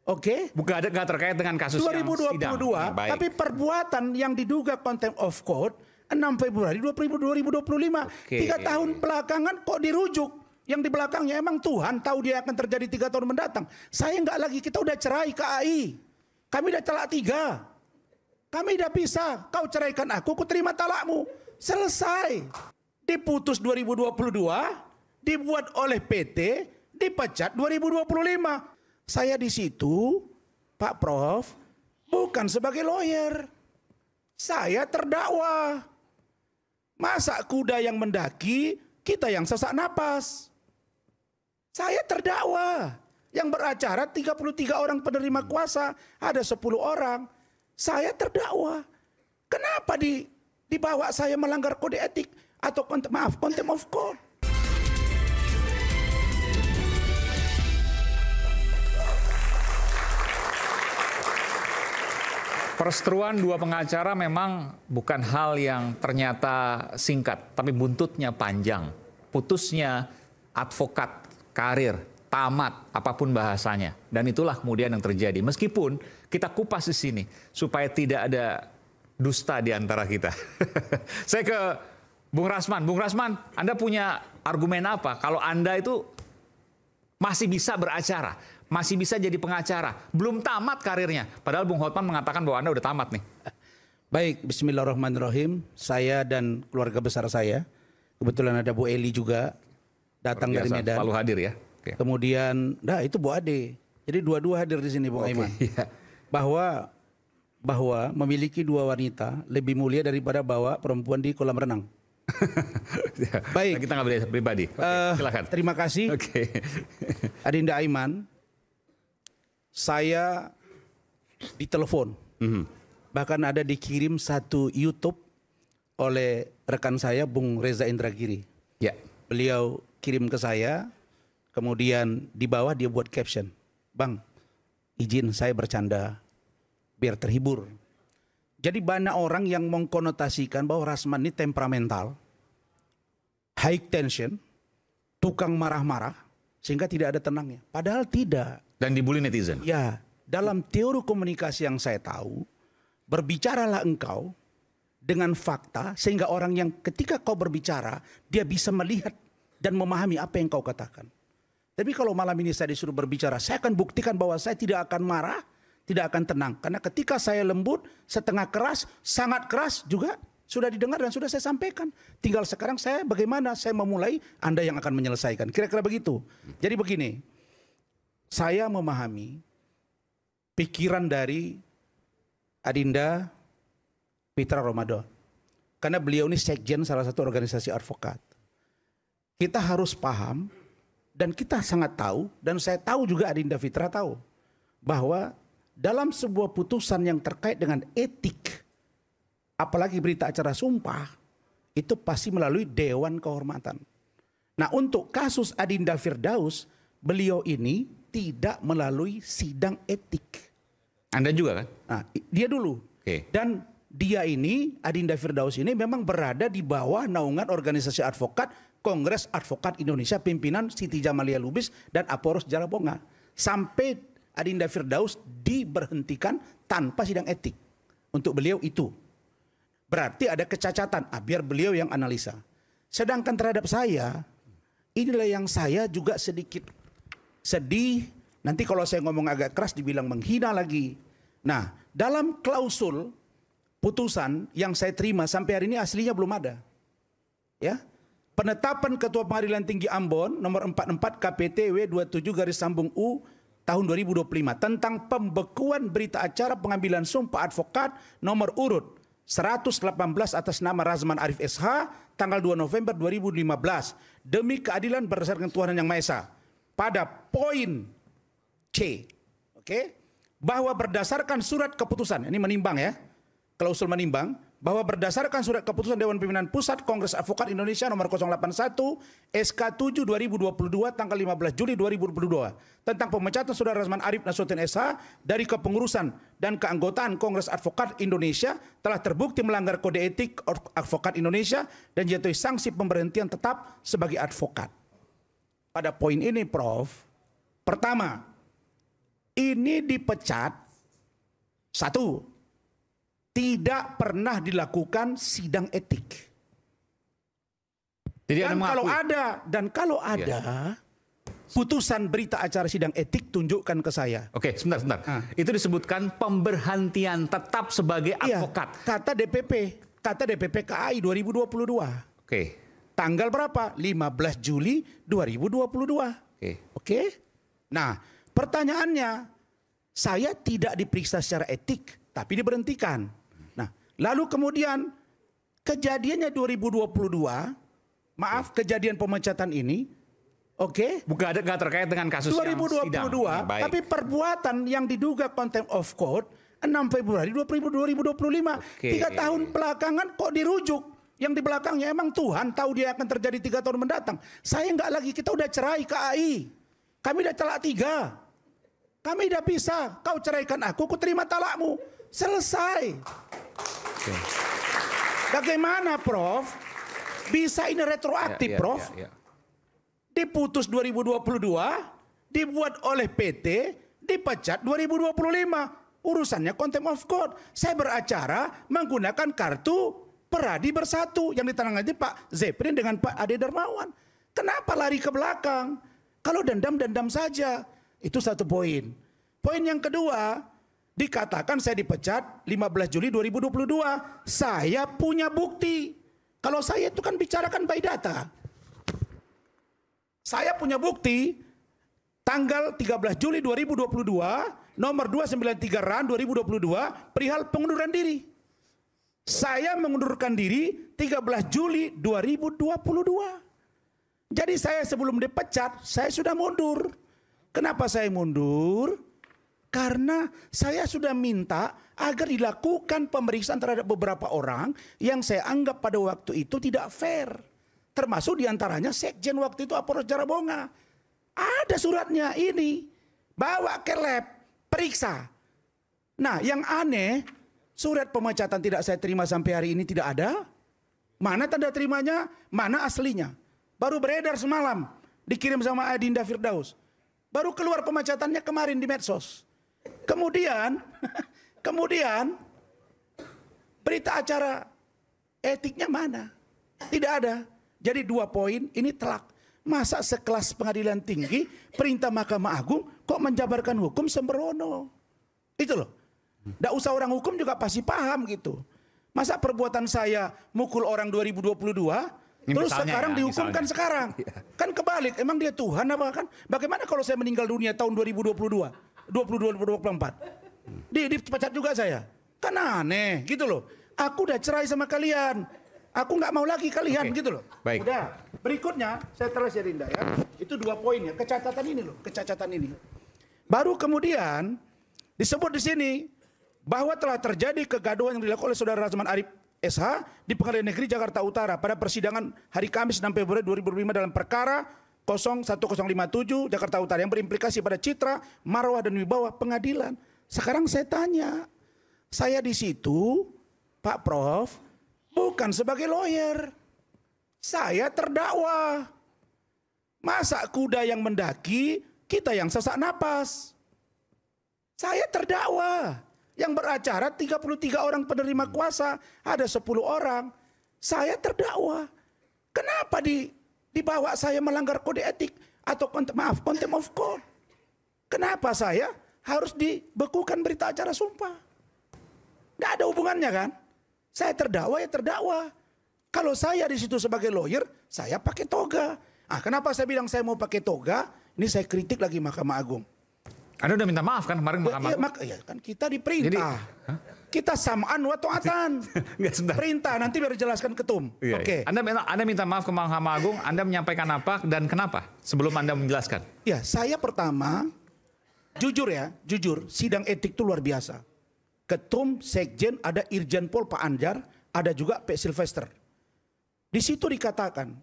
Oke. Bukan nggak terkait dengan kasus yang sidang. 2022, Baik. tapi perbuatan yang diduga contempt of court 6 Februari 2025. Oke. 3 tahun belakangan kok dirujuk. Yang di belakangnya emang Tuhan tahu dia akan terjadi 3 tahun mendatang. Saya nggak lagi, kita udah cerai KAI. Kami udah talak 3. Kami udah pisah. Kau ceraikan aku terima talakmu. Selesai. Diputus 2022, dibuat oleh PT, dipecat 2025. Saya di situ, Pak Prof, bukan sebagai lawyer. Saya terdakwa. Masa kuda yang mendaki, kita yang sesak napas. Saya terdakwa. Yang beracara 33 orang penerima kuasa, ada 10 orang. Saya terdakwa. Kenapa dibawa saya melanggar kode etik atau contempt of court? Perseteruan dua pengacara memang bukan hal yang ternyata singkat, tapi buntutnya panjang. Putusnya advokat, karir, tamat, apapun bahasanya. Dan itulah kemudian yang terjadi. Meskipun kita kupas di sini, supaya tidak ada dusta di antara kita. Saya ke Bung Rasman. Bung Rasman, Anda punya argumen apa? Kalau Anda itu masih bisa beracara, masih bisa jadi pengacara, belum tamat karirnya. Padahal Bung Hotman mengatakan bahwa Anda udah tamat nih. Baik, bismillahirrahmanirrahim. Saya dan keluarga besar saya, kebetulan ada Bu Eli juga, datang dari Medan. Selalu hadir ya. Oke. Kemudian, itu Bu Ade. Jadi dua-dua hadir di sini, Bung Aiman. Iya. Bahwa memiliki 2 wanita lebih mulia daripada bawa perempuan di kolam renang. Ya. Baik. Nah, kita nggak beda pribadi. Oke, silakan. Terima kasih. Oke. Adinda Aiman, saya ditelepon. Bahkan ada dikirim satu YouTube oleh rekan saya, Bung Reza Indragiri. Ya. Beliau kirim ke saya, kemudian di bawah dia buat caption. Bang, izin saya bercanda, biar terhibur. Jadi banyak orang yang mengkonotasikan bahwa Rasman ini temperamental, high tension, tukang marah-marah, sehingga tidak ada tenangnya. Padahal tidak. Dan dibully netizen. Ya, dalam teori komunikasi yang saya tahu, berbicaralah engkau dengan fakta, sehingga orang yang ketika kau berbicara, dia bisa melihat dan memahami apa yang kau katakan. Tapi kalau malam ini saya disuruh berbicara, saya akan buktikan bahwa saya tidak akan marah, tidak akan tenang. Karena ketika saya lembut, setengah keras, sangat keras juga sudah didengar dan sudah saya sampaikan. Tinggal sekarang saya bagaimana saya memulai, Anda yang akan menyelesaikan. Kira-kira begitu. Jadi begini, saya memahami pikiran dari Adinda Fitra Ramadan. Karena beliau ini sekjen salah satu organisasi advokat. Kita harus paham dan kita sangat tahu, dan saya tahu juga Adinda Fitra tahu, bahwa dalam sebuah putusan yang terkait dengan etik, apalagi berita acara sumpah, itu pasti melalui Dewan Kehormatan. Nah, untuk kasus Adinda Firdaus, beliau ini tidak melalui sidang etik. Anda juga kan? Nah, dia dulu. Oke. Dan dia ini, Adinda Firdaus ini memang berada di bawah naungan organisasi advokat, Kongres Advokat Indonesia, pimpinan Siti Jamalia Lubis dan Aporos Jalabonga. Sampai Adinda Firdaus diberhentikan tanpa sidang etik. Untuk beliau itu. Berarti ada kecacatan. Biar beliau yang analisa. Sedangkan terhadap saya, inilah yang saya juga sedikit sedih. Nanti kalau saya ngomong agak keras dibilang menghina lagi. Nah, dalam klausul putusan yang saya terima sampai hari ini aslinya belum ada. Ya. Penetapan Ketua Pengadilan Tinggi Ambon nomor 44 KPT W27/U tahun 2025 tentang pembekuan berita acara pengambilan sumpah advokat nomor urut 118 atas nama Razman Arif SH tanggal 2 November 2015 demi keadilan berdasarkan Tuhan Yang Maha Esa. Pada poin C, bahwa berdasarkan surat keputusan, ini menimbang ya, klausul menimbang, bahwa berdasarkan surat keputusan Dewan Pimpinan Pusat Kongres Advokat Indonesia nomor 081 SK 7 2022 tanggal 15 Juli 2022 tentang pemecatan Saudara Razman Arif Nasution SH dari kepengurusan dan keanggotaan Kongres Advokat Indonesia telah terbukti melanggar kode etik advokat Indonesia dan jatuhi sanksi pemberhentian tetap sebagai advokat. Pada poin ini, Prof, pertama, ini dipecat, satu, tidak pernah dilakukan sidang etik. Jadi Dan kalau ada putusan berita acara sidang etik, tunjukkan ke saya. Oke, sebentar. Itu disebutkan pemberhentian tetap sebagai advokat. Kata DPP KAI 2022. Oke. Tanggal berapa? 15 Juli 2022. Oke. Nah, pertanyaannya, saya tidak diperiksa secara etik, tapi diberhentikan. Nah, lalu kemudian kejadiannya 2022, maaf, kejadian pemecatan ini, oke, bukan nggak terkait dengan kasus 2022, tapi perbuatan yang diduga contempt of court 6 Februari 2025. 3 tahun belakangan kok dirujuk. Yang di belakangnya emang Tuhan tahu dia akan terjadi 3 tahun mendatang. Saya nggak lagi, kita udah cerai KAI. Kami udah talak 3. Kami udah pisah. Kau ceraikan aku terima talakmu. Selesai. Bagaimana, Prof? Bisa ini retroaktif, Prof? Diputus 2022, dibuat oleh PT, dipecat 2025. Urusannya contempt of court. Saya beracara menggunakan kartu Peradi Bersatu yang ditangani Pak Zeprin dengan Pak Ade Darmawan. Kenapa lari ke belakang? Kalau dendam saja. Itu satu poin. Poin yang kedua, dikatakan saya dipecat 15 Juli 2022. Saya punya bukti. Kalau saya itu kan bicarakan by data. Saya punya bukti tanggal 13 Juli 2022, nomor 293 RAN 2022, perihal pengunduran diri. Saya mengundurkan diri 13 Juli 2022. Jadi saya sebelum dipecat, saya sudah mundur. Kenapa saya mundur? Karena saya sudah minta agar dilakukan pemeriksaan terhadap beberapa orang yang saya anggap pada waktu itu tidak fair. Termasuk diantaranya Sekjen waktu itu Apollos Jarabonga. Ada suratnya ini. Bawa ke lab, periksa. Nah, yang aneh, surat pemecatan tidak saya terima sampai hari ini tidak ada. Mana tanda terimanya, mana aslinya. Baru beredar semalam, dikirim sama Adinda Firdaus. Baru keluar pemecatannya kemarin di medsos. Kemudian berita acara etiknya mana? Tidak ada. Jadi 2 poin ini telak. Masa sekelas pengadilan tinggi, perintah Mahkamah Agung kok menjabarkan hukum sembrono. Itu loh. Nggak usah orang hukum juga pasti paham gitu. Masa perbuatan saya mukul orang 2022, terus sekarang dihukumkan sekarang. Kan kebalik, emang dia Tuhan apa kan? Bagaimana kalau saya meninggal dunia tahun 2022, 2024? Dipecat juga saya. Kan aneh gitu loh. Aku udah cerai sama kalian. Aku nggak mau lagi kalian gitu loh. Baik. Udah. Berikutnya saya terus ya Rinda ya. Itu 2 poin ya. Kecacatan ini loh, kecacatan ini. Baru kemudian disebut di sini bahwa telah terjadi kegaduhan yang dilakukan oleh Saudara Rasman Arif SH di Pengadilan Negeri Jakarta Utara pada persidangan hari Kamis 6 Februari 2005 dalam perkara 01057 Jakarta Utara yang berimplikasi pada citra, marwah dan wibawa pengadilan. Sekarang saya tanya, saya di situ, Pak Prof, bukan sebagai lawyer. Saya terdakwa. Masa kuda yang mendaki, kita yang sesak napas. Saya terdakwa. Yang beracara 33 orang penerima kuasa, ada 10 orang. Saya terdakwa. Kenapa dibawa saya melanggar kode etik atau contempt of court? Kenapa saya harus dibekukan berita acara sumpah? Nggak ada hubungannya kan? Saya terdakwa ya terdakwa. Kalau saya di situ sebagai lawyer, saya pakai toga. Kenapa saya bilang saya mau pakai toga? Ini saya kritik lagi Mahkamah Agung. Anda udah minta maaf kan kemarin Mahkamah Agung? Ya kan kita diperintah. Kita samaan wa ta'atan. Perintah, nanti biar dijelaskan ketum. Oke. Anda minta maaf ke Mahkamah Agung, Anda menyampaikan apa dan kenapa? Sebelum Anda menjelaskan. Ya, saya pertama, jujur, sidang etik itu luar biasa. Ketum, Sekjen, ada Irjen Pol Pak Anjar, ada juga Pak Sylvester. Di situ dikatakan,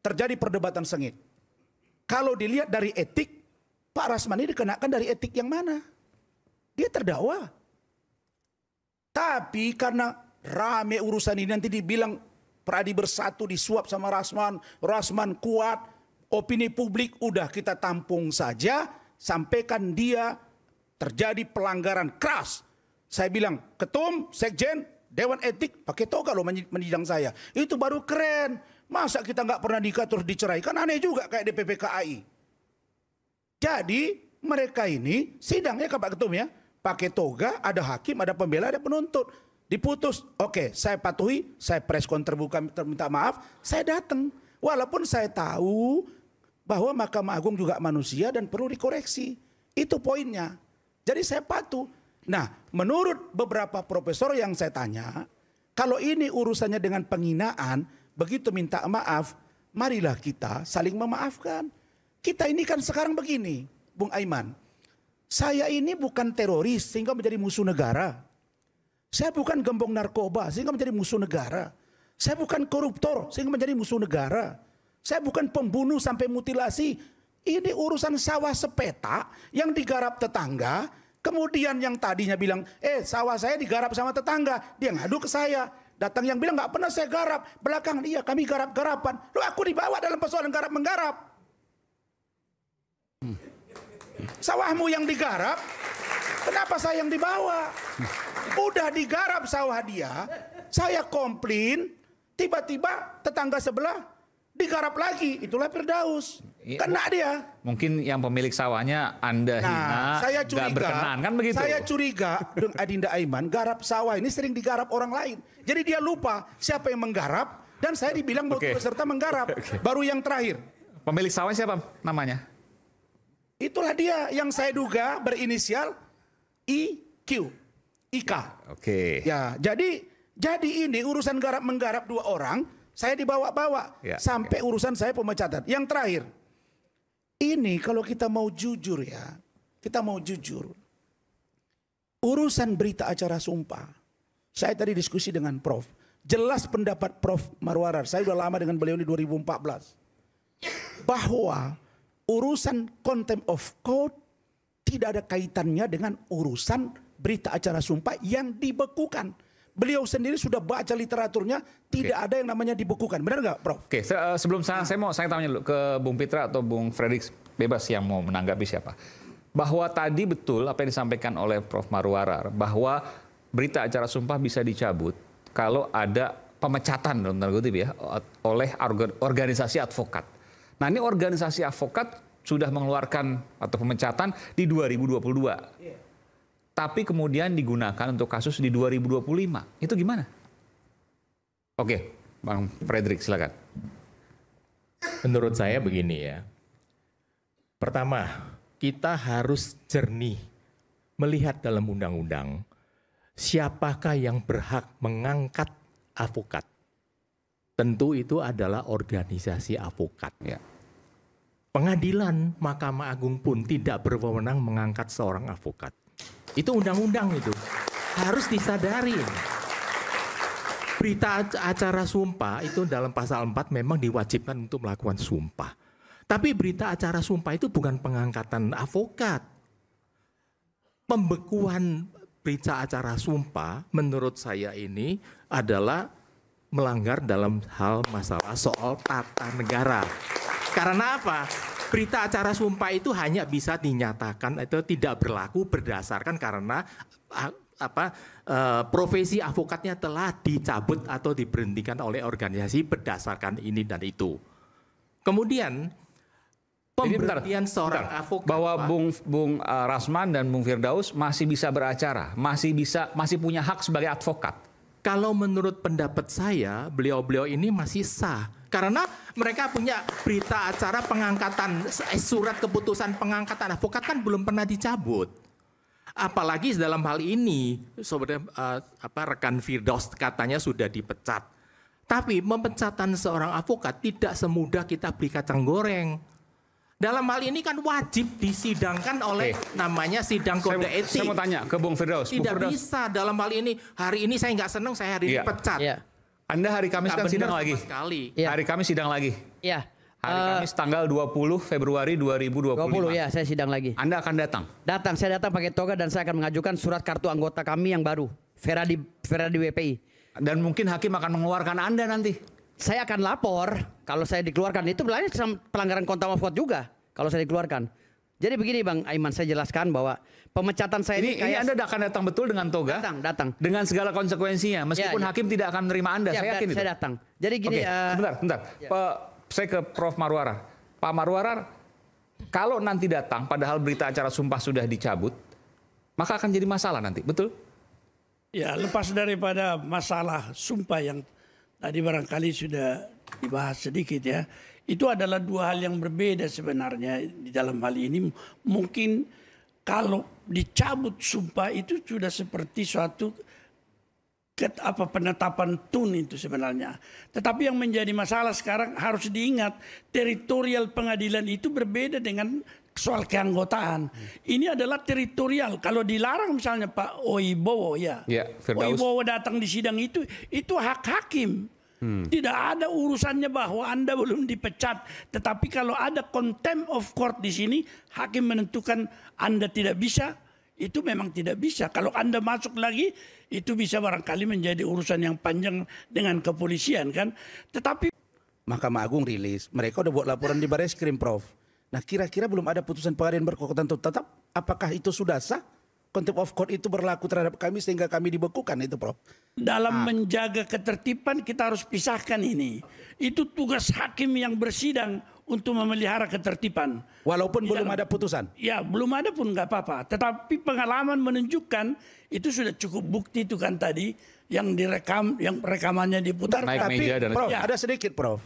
terjadi perdebatan sengit. Kalau dilihat dari etik, Pak Rasman ini dikenakan dari etik yang mana? Dia terdakwa. Tapi karena rame urusan ini nanti dibilang Peradi Bersatu disuap sama Rasman, Rasman kuat, opini publik udah kita tampung saja, sampaikan dia terjadi pelanggaran keras. Saya bilang, ketum, sekjen, Dewan Etik pakai toga loh menidang saya. Itu baru keren. Masa kita nggak pernah nikah terus dicerai? Kan aneh juga kayak DPP KAI. Jadi mereka ini sidangnya ke Pak Ketum ya. Pakai toga, ada hakim, ada pembela, ada penuntut. Diputus, oke, saya patuhi, saya press con terbuka minta maaf, saya datang. Walaupun saya tahu bahwa Mahkamah Agung juga manusia dan perlu dikoreksi. Itu poinnya. Jadi saya patuh. Nah, menurut beberapa profesor yang saya tanya, kalau ini urusannya dengan penghinaan, begitu minta maaf, marilah kita saling memaafkan. Kita ini kan sekarang begini, Bung Aiman. Saya ini bukan teroris sehingga menjadi musuh negara. Saya bukan gembong narkoba sehingga menjadi musuh negara. Saya bukan koruptor sehingga menjadi musuh negara. Saya bukan pembunuh sampai mutilasi. Ini urusan sawah sepeta yang digarap tetangga. Kemudian yang tadinya bilang, sawah saya digarap sama tetangga. Dia ngadu ke saya. Datang yang bilang nggak pernah saya garap. Belakang dia kami garap-garapan. Loh aku dibawa dalam persoalan garap-menggarap. Sawahmu yang digarap, kenapa saya yang dibawa? Udah digarap sawah dia, saya komplain, tiba-tiba tetangga sebelah digarap lagi, itulah Firdaus. Kena dia. Mungkin yang pemilik sawahnya Anda hina, saya curiga, nggak berkenan, kan begitu? Saya curiga dengan Adinda Aiman, garap sawah ini sering digarap orang lain. Jadi dia lupa siapa yang menggarap, dan saya dibilang mau peserta menggarap. Baru yang terakhir. Pemilik sawah siapa namanya? Itulah dia yang saya duga berinisial IQ, IK. Oke. Ya, jadi ini urusan garap-menggarap dua orang, saya dibawa-bawa sampai urusan saya pemecatan. Yang terakhir, ini kalau kita mau jujur ya, kita mau jujur. Urusan berita acara sumpah, saya tadi diskusi dengan Prof. Jelas pendapat Prof. Marwarar, saya udah lama dengan beliau di 2014. Bahwa urusan contempt of court tidak ada kaitannya dengan urusan berita acara sumpah yang dibekukan. Beliau sendiri sudah baca literaturnya, tidak ada yang namanya dibekukan. Benar nggak, Prof? Oke, sebelum saya tanya dulu ke Bung Pitra atau Bung Fredrik, bebas yang mau menanggapi siapa. Bahwa tadi betul apa yang disampaikan oleh Prof. Marwarar, bahwa berita acara sumpah bisa dicabut kalau ada pemecatan dalam tanda kutip ya oleh organisasi advokat. Nah, ini organisasi advokat sudah mengeluarkan atau pemecatan di 2022. Tapi kemudian digunakan untuk kasus di 2025. Itu gimana? Oke, Bang Fredrik silakan. Menurut saya begini ya. Pertama, kita harus jernih melihat dalam undang-undang siapakah yang berhak mengangkat advokat. Tentu itu adalah organisasi advokat. Ya. Pengadilan Mahkamah Agung pun tidak berwenang mengangkat seorang advokat. Itu undang-undang itu. Harus disadari. Berita acara sumpah itu dalam pasal 4 memang diwajibkan untuk melakukan sumpah. Tapi berita acara sumpah itu bukan pengangkatan advokat. Pembekuan berita acara sumpah menurut saya ini adalah melanggar dalam hal masalah soal tata negara. Karena apa? Berita acara sumpah itu hanya bisa dinyatakan atau tidak berlaku berdasarkan karena profesi advokatnya telah dicabut atau diberhentikan oleh organisasi berdasarkan ini dan itu. Kemudian pemberhentian seorang advokat bahwa Bung Rasman dan Bung Firdaus masih bisa beracara, masih punya hak sebagai advokat. Kalau menurut pendapat saya, beliau-beliau ini masih sah. Karena mereka punya berita acara pengangkatan, surat keputusan pengangkatan advokat kan belum pernah dicabut. Apalagi dalam hal ini, rekan Firdaus katanya sudah dipecat. Tapi pemecatan seorang advokat tidak semudah kita beli kacang goreng. Dalam hal ini kan wajib disidangkan oleh namanya sidang kode etik. Saya mau tanya ke Bung Firdaus. Tidak bisa dalam hal ini. Hari ini saya nggak senang, saya hari ini pecat. Anda hari Kamis kan sidang lagi. Ya. Hari Kamis sidang lagi. Iya. Hari Kamis tanggal 20 Februari 2025. 20 ya, saya sidang lagi. Anda akan datang? Saya datang pakai toga dan saya akan mengajukan surat kartu anggota kami yang baru. Vera di WPI. Dan mungkin hakim akan mengeluarkan Anda nanti. Saya akan lapor kalau saya dikeluarkan. Itu pelanggaran contempt of court juga kalau saya dikeluarkan. Jadi begini Bang Aiman, saya jelaskan bahwa pemecatan saya Ini kayak Anda akan datang betul dengan toga? datang. Dengan segala konsekuensinya, meskipun Ya. hakim tidak akan menerima Anda, Ya, saya yakin itu. saya datang. Jadi gini, Oke, sebentar. Saya ke Prof. Marwarar. Pak Marwarar, kalau nanti datang, padahal berita acara sumpah sudah dicabut, maka akan jadi masalah nanti, betul? Ya, lepas daripada masalah sumpah yang tadi barangkali sudah dibahas sedikit ya, itu adalah dua hal yang berbeda sebenarnya di dalam hal ini. Mungkin kalau dicabut sumpah itu sudah seperti suatu penetapan tun itu sebenarnya. Tetapi yang menjadi masalah sekarang harus diingat, teritorial pengadilan itu berbeda dengan soal keanggotaan. Ini adalah teritorial. Kalau dilarang misalnya Pak Oibowo Ya, Firdaus. Oibowo datang di sidang itu hak hakim. Tidak ada urusannya bahwa Anda belum dipecat. Tetapi kalau ada contempt of court di sini, hakim menentukan Anda tidak bisa, itu memang tidak bisa. Kalau Anda masuk lagi, itu bisa barangkali menjadi urusan yang panjang dengan kepolisian kan. Tetapi Mahkamah Agung rilis, mereka udah buat laporan di Bareskrim, Prof. Nah, kira-kira belum ada putusan pengadilan berkekuatan tetap, apakah itu sudah sah? Contempt of court itu berlaku terhadap kami sehingga kami dibekukan itu, Prof. dalam menjaga ketertiban kita harus pisahkan ini. Itu tugas hakim yang bersidang untuk memelihara ketertiban. Walaupun belum ada putusan. Ya, belum ada pun nggak apa-apa. Tetapi pengalaman menunjukkan itu sudah cukup bukti itu kan tadi yang direkam, yang rekamannya diputar. Naik Tapi, meja dan Prof, Ya. ada sedikit, Prof.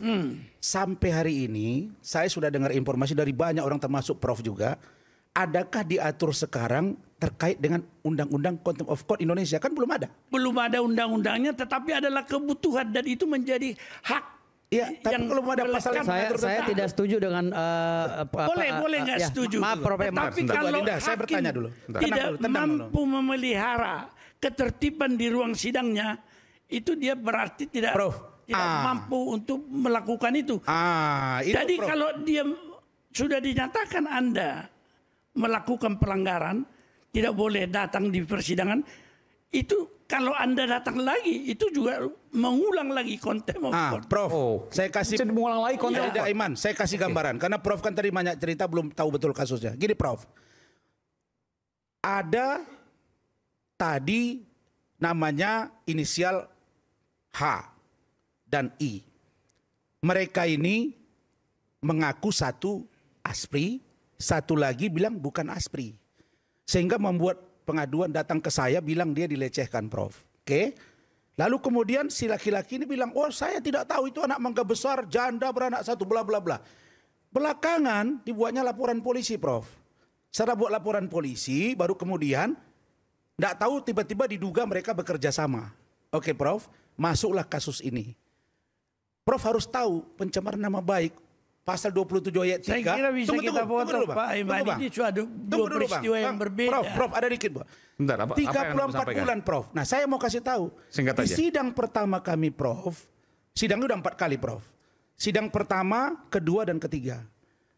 Sampai hari ini, saya sudah dengar informasi dari banyak orang termasuk Prof juga. Adakah diatur sekarang terkait dengan Undang-Undang Contempt of Court Indonesia? Kan belum ada. Belum ada undang-undangnya, tetapi adalah kebutuhan dan itu menjadi hak. Iya, tapi yang belum ada pasal yang melekat. mengatur saya tentang- tidak setuju dengan Boleh nggak setuju. Maaf Prof. Tapi Sebentar. kalau Dinda, saya hakim bertanya dulu. Tenang tidak dulu, tenang dulu. mampu memelihara ketertiban di ruang sidangnya, itu dia berarti tidak Prof. mampu untuk melakukan itu. Itu, Jadi Prof. kalau dia sudah dinyatakan Anda melakukan pelanggaran, tidak boleh datang di persidangan, itu kalau Anda datang lagi, itu juga mengulang lagi contempt of court. Prof, Oh, saya kasih bisa mengulang lagi contempt of Tidak, court. Iman, saya kasih gambaran karena Prof kan tadi banyak cerita belum tahu betul kasusnya. Gini, Prof. Ada tadi namanya inisial H dan I. Mereka ini mengaku satu ASPRI, satu lagi bilang bukan ASPRI. Sehingga membuat pengaduan datang ke saya bilang dia dilecehkan, Prof. Oke. Lalu kemudian si laki-laki ini bilang, oh saya tidak tahu itu anak mangga besar, janda beranak satu, bla bla bla. Belakangan dibuatnya laporan polisi, Prof. Setelah buat laporan polisi, baru kemudian tidak tahu tiba-tiba diduga mereka bekerja sama. Oke, Prof. Masuklah kasus ini. Prof harus tahu pencemaran nama baik. Pasal 27 ayat 3. Saya kira bisa kita potong, Pak Iman. Ini suatu dua peristiwa yang berbeda. Prof, ada dikit, Pak. Bentar, apa yang Anda 34 sampaikan? bulan, Prof. Nah, saya mau kasih tahu. Singkat Di aja. sidang pertama kami, Prof. Sidang itu udah 4 kali, Prof. Sidang pertama, kedua, dan ketiga.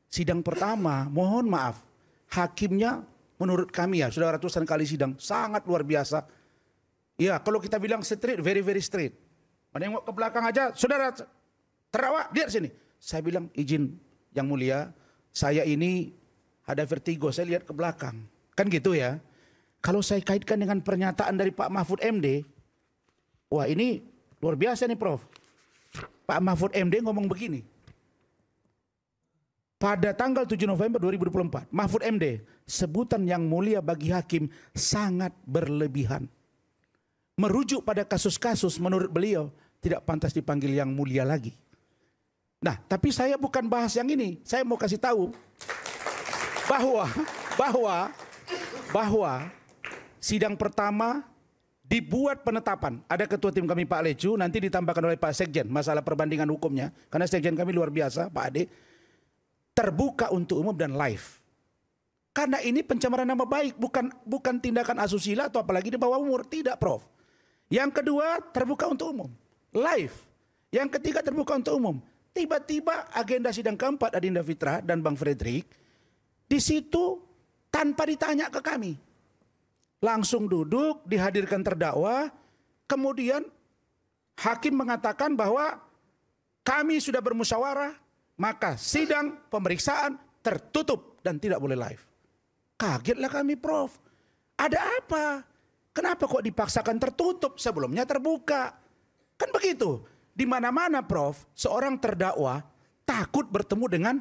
Sidang pertama, mohon maaf. Hakimnya menurut kami ya, sudah ratusan kali sidang. Sangat luar biasa. Ya, kalau kita bilang straight, very, very straight. Menengok ke belakang aja, saudara terdakwa, lihat sini. Saya bilang, izin yang mulia, saya ini ada vertigo, saya lihat ke belakang. Kan gitu ya. Kalau saya kaitkan dengan pernyataan dari Pak Mahfud MD, wah ini luar biasa nih, Prof. Pak Mahfud MD ngomong begini. Pada tanggal 7 November 2024, Mahfud MD, sebutan yang mulia bagi hakim sangat berlebihan. Merujuk pada kasus-kasus menurut beliau tidak pantas dipanggil yang mulia lagi. Nah, tapi saya bukan bahas yang ini. Saya mau kasih tahu bahwa sidang pertama dibuat penetapan. Ada ketua tim kami Pak Lecu, nanti ditambahkan oleh Pak Sekjen masalah perbandingan hukumnya. Karena Sekjen kami luar biasa, Pak Ade. Terbuka untuk umum dan live. Karena ini pencemaran nama baik, bukan tindakan asusila atau apalagi di bawah umur. Tidak, Prof. Yang kedua, terbuka untuk umum. Live. Yang ketiga, terbuka untuk umum. Tiba-tiba agenda sidang keempat Adinda Fitra dan Bang Frederick di situ tanpa ditanya ke kami. Langsung duduk, dihadirkan terdakwa, kemudian hakim mengatakan bahwa kami sudah bermusyawarah, maka sidang pemeriksaan tertutup dan tidak boleh live. Kagetlah kami, Prof. Ada apa? Kenapa kok dipaksakan tertutup, sebelumnya terbuka? Kan begitu. Di mana-mana, Prof, seorang terdakwa takut bertemu dengan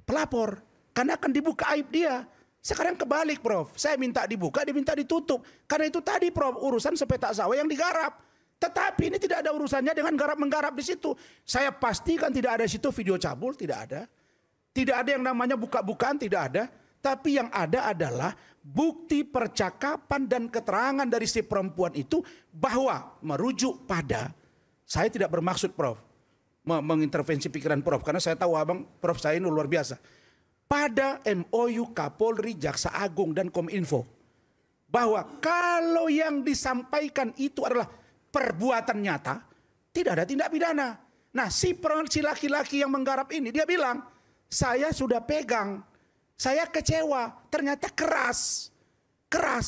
pelapor karena akan dibuka aib dia. Sekarang kebalik, Prof. Saya minta dibuka, dia minta ditutup. Karena itu tadi, Prof, urusan sepetak sawah yang digarap. Tetapi ini tidak ada urusannya dengan garap-menggarap di situ. Saya pastikan tidak ada di situ video cabul, tidak ada. Tidak ada yang namanya buka-bukaan, tidak ada. Tapi yang ada adalah bukti percakapan dan keterangan dari si perempuan itu bahwa merujuk pada, saya tidak bermaksud, Prof, mengintervensi pikiran Prof, karena saya tahu abang, Prof saya ini luar biasa. Pada MOU Kapolri, Jaksa Agung dan Kominfo, bahwa kalau yang disampaikan itu adalah perbuatan nyata, tidak ada tindak pidana. Nah si laki-laki yang menggarap ini, dia bilang, saya sudah pegang, saya kecewa, ternyata keras,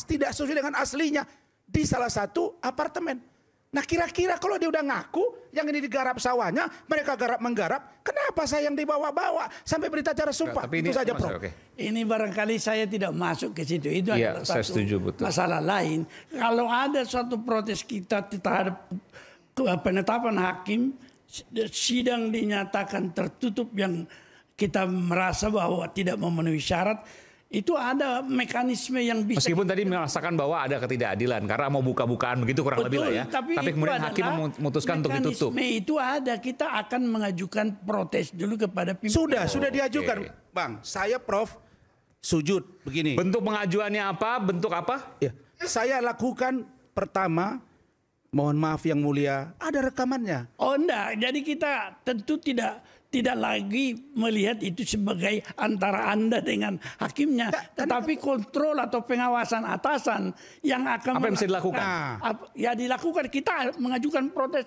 tidak sesuai dengan aslinya di salah satu apartemen. Nah kira-kira kalau dia udah ngaku yang ini digarap sawahnya, mereka garap-menggarap, kenapa saya yang dibawa-bawa sampai berita acara sumpah? Tapi itu saja, Prof. Okay. Ini barangkali saya tidak masuk ke situ. Itu Iya, adalah saya satu setuju, betul. masalah lain. Kalau ada suatu protes kita terhadap penetapan hakim, sidang dinyatakan tertutup yang kita merasa bahwa tidak memenuhi syarat, itu ada mekanisme yang bisa. Meskipun tadi merasakan bahwa ada ketidakadilan karena mau buka-bukaan begitu kurang lebih lah ya. Tapi kemudian hakim memutuskan untuk ditutup. Mekanisme itu ada, kita akan mengajukan protes dulu kepada pimpinan. Sudah diajukan, Bang. Saya, Prof, sujud begini. Bentuk pengajuannya apa? Bentuk apa? Ya, saya lakukan pertama, mohon maaf yang mulia, ada rekamannya. Oh enggak, jadi kita tentu tidak lagi melihat itu sebagai antara Anda dengan hakimnya, tetapi kontrol atau pengawasan atasan yang akan apa yang bisa dilakukan? Ya dilakukan, kita mengajukan protes.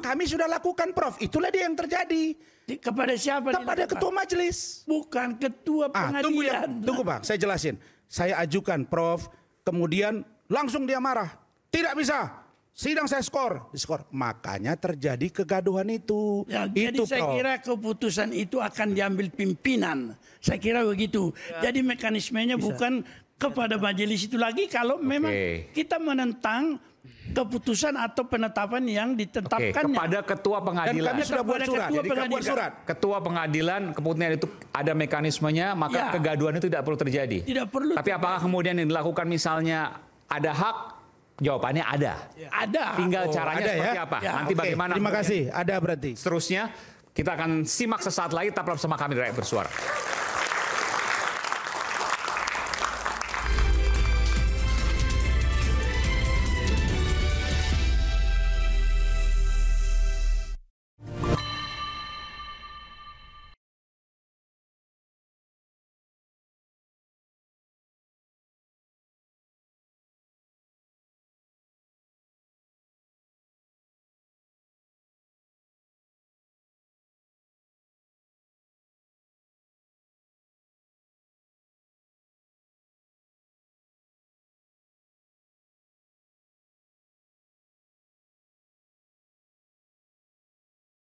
Kami sudah lakukan, Prof. Itulah dia yang terjadi. Kepada siapa? Kepada ketua majelis. Bukan ketua pengadilan. Tunggu Bang, saya jelasin. Saya ajukan, Prof. Kemudian langsung dia marah. Tidak bisa. Sidang saya diskor. Makanya terjadi kegaduhan itu. Ya, itu, jadi saya Prof. kira keputusan itu akan diambil pimpinan. Saya kira begitu. Jadi mekanismenya bukan kepada majelis itu lagi kalau memang kita menentang keputusan atau penetapan yang ditetapkannya. Kepada ketua pengadilan. Dan kami sudah buat surat. Ketua pengadilan, keputusan itu ada mekanismenya, maka kegaduhan itu tidak perlu terjadi. Tidak perlu. Tapi apakah kemudian yang dilakukan misalnya ada hak? Jawabannya ada. Ada. Tinggal caranya seperti apa. Nanti bagaimana. Terima kasih. Ada berarti. Seterusnya kita akan simak sesaat lagi. Tetaplah bersama kami di Rakyat Bersuara.